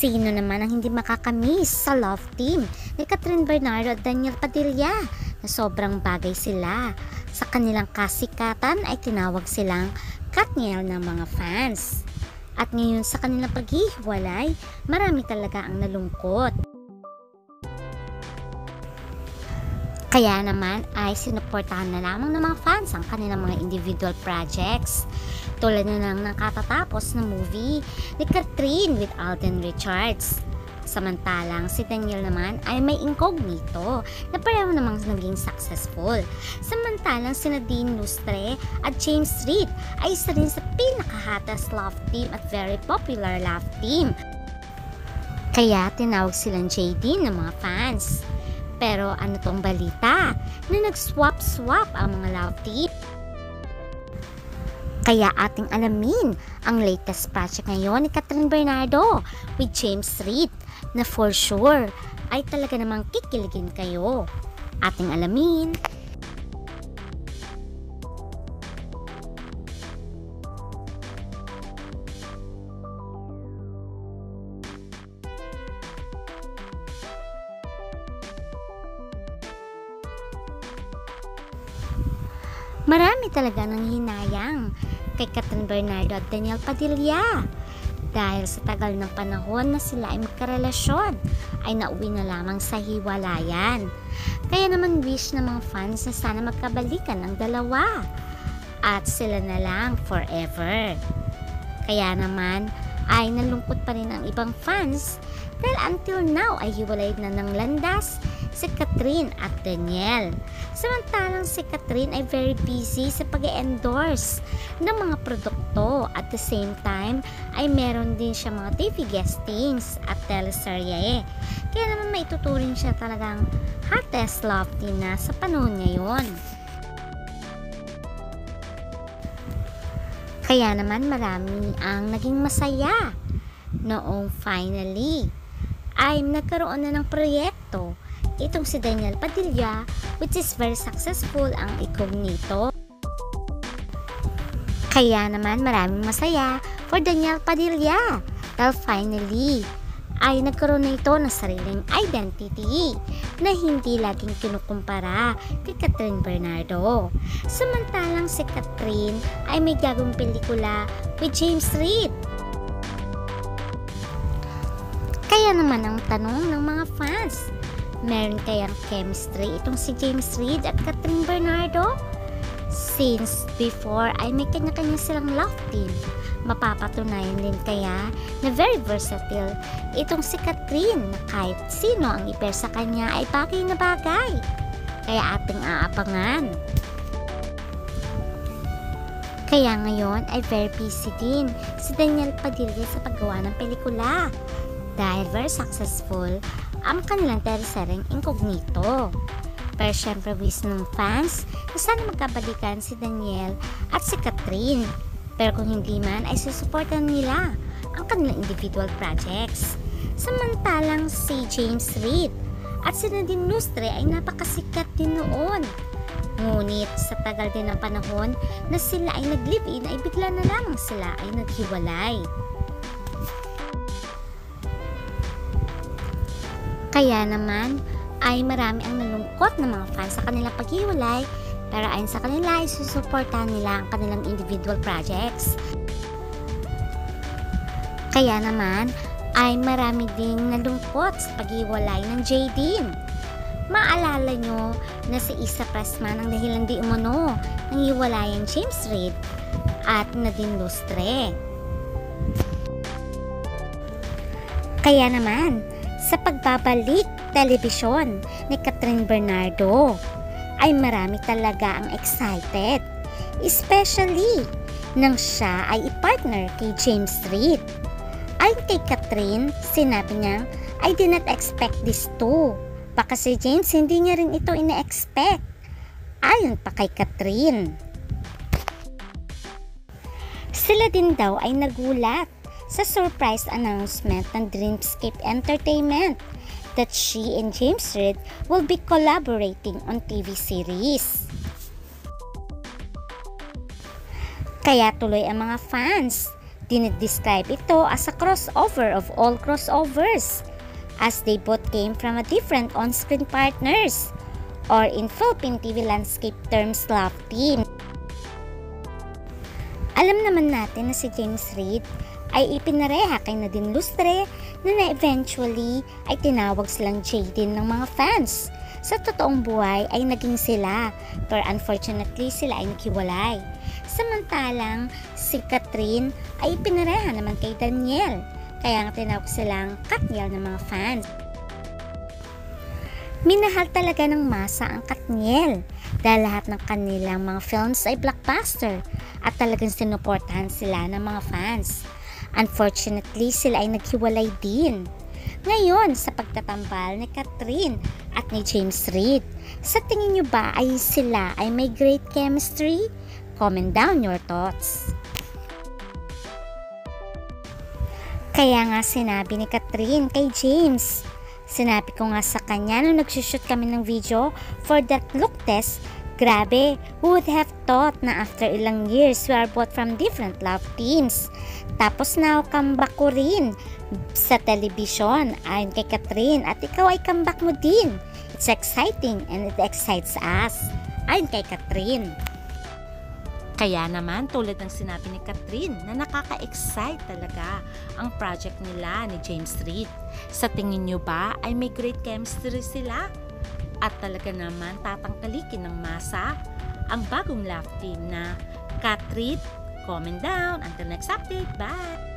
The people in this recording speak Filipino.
Sino naman ang hindi makakamiss sa love team ni Kathryn Bernardo at Daniel Padilla na sobrang bagay sila. Sa kanilang kasikatan ay tinawag silang Katniel ng mga fans. At ngayon sa kanilang paghihiwalay, marami talaga ang nalungkot. Kaya naman ay sinuportahan na lamang ng mga fans ang kanilang mga individual projects. Tulad na ng nakatatapos na movie ni Kathryn with Alden Richards. Samantalang si Daniel naman ay may incognito na pareho namang naging successful. Samantalang si Nadine Lustre at James Reid ay isa rin sa pinaka-hottest love team at very popular love team. Kaya tinawag silang JD ng mga fans. Pero ano tong balita na nag-swap-swap ang mga love team? Kaya ating alamin ang latest project ngayon ni Kathryn Bernardo with James Reid na for sure ay talaga namang kikiligin kayo. Ating alamin. Marami talaga nang hinayang kay Kathryn Bernardo at Daniel Padilla. Dahil sa tagal ng panahon na sila ay magkarelasyon, ay nauwi na lamang sa hiwalayan. Kaya naman wish ng mga fans na sana magkabalikan ang dalawa. At sila na lang forever. Kaya naman ay nalungkot pa rin ang ibang fans dahil until now ay hiwalay na ng landas si Kathryn at Daniel. Samantalang si Kathryn ay very busy sa pag-endorse ng mga produkto. At the same time ay meron din siya mga TV guestings at teleserye. Kaya naman maituturing siya talagang hottest love team na sa panahon ngayon. Kaya naman marami ang naging masaya noong finally ay nagkaroon na ng proyekto itong si Daniel Padilla, which is very successful ang Incognito. Kaya naman maraming masaya for Daniel Padilla dahil finally ay nagkaroon na ito ng sariling identity na hindi laging kinukumpara kay Kathryn Bernardo. Samantalang si Kathryn ay may gagawing pelikula with James Reid. Kaya naman ang tanong ng mga fans, meron kayang chemistry itong si James Reid at Kathryn Bernardo? Since before ay may kanya-kanya silang love team, mapapatunayan din kaya na very versatile itong si Kathryn na kahit sino ang i-pair sa kanya ay bagay na bagay. Kaya ating aabangan. Kaya ngayon ay very busy din si Daniel Padilla sa paggawa ng pelikula dahil very successful ang kanilang teleseryeng Incognito. Pero syempre wish ng fans na sana magkabalikan si Daniel at si Kathryn. Pero kung hindi man ay susuportan nila ang kanilang individual projects. Samantalang si James Reid at si Nadine Lustre ay napakasikat din noon. Ngunit sa tagal din ng panahon na sila ay nag-live-in ay bigla na lamang sila ay naghiwalay. Kaya naman ay marami ang nalungkot ng mga fans sa kanilang paghiwalay, pero ayon sa kanila ay susuportahan nila ang kanilang individual projects. Kaya naman ay marami ding nalungkot sa paghiwalay ng JD. Maalala nyo na si Isa Pressman ang dahilan di umano ng hiwalayan James Reid at Nadine Lustre. Kaya naman sa pagbabalik telebisyon ni Kathryn Bernardo ay marami talaga ang excited, especially nang siya ay i-partner kay James Reid. Ayon kay Kathryn, sinabi niya, I did not expect this too. Baka si James hindi niya rin ito ina-expect. Ayon pa kay Kathryn. Sila din daw ay nagulat sa surprise announcement ng Dreamscape Entertainment that she and James Reid will be collaborating on TV series. Kaya tuloy ang mga fans Dinidescribe ito as a crossover of all crossovers, as they both came from a different on-screen partners, or in Philippine TV landscape terms, love team. Alam naman natin na si James Reid ay ipinareha kay Nadine Lustre na eventually ay tinawag silang Jaden ng mga fans. Sa totoong buhay ay naging sila, pero unfortunately sila ay naghiwalay. Samantalang si Catherine ay ipinareha naman kay Daniel, kaya nga tinawag silang Katniel ng mga fans. Minahal talaga ng masa ang Katniel dahil lahat ng kanilang mga films ay blockbuster at talagang sinuportahan sila ng mga fans. Unfortunately, sila ay naghiwalay din. Ngayon, sa pagtatambal ni Catherine at ni James Reid, sa tingin nyo ba ay sila ay may great chemistry? Comment down your thoughts. Kaya nga sinabi ni Catherine kay James, sinabi ko nga sa kanya nung nagsushoot kami ng video for that look test, grabe, who would have thought na after ilang years we are both from different love teams. Tapos now comeback ko rin sa television ayon kay Catherine at ikaw ay comeback mo din. It's exciting and it excites us ayon kay Catherine. Kaya naman tulad ng sinabi ni Catherine na nakaka-excite talaga ang project nila ni James Reid. Sa tingin nyo ba ay may great chemistry sila? At talaga naman tatangkalikin ng masa ang bagong love team na Cat Reid? Comment down. Until next update. Bye!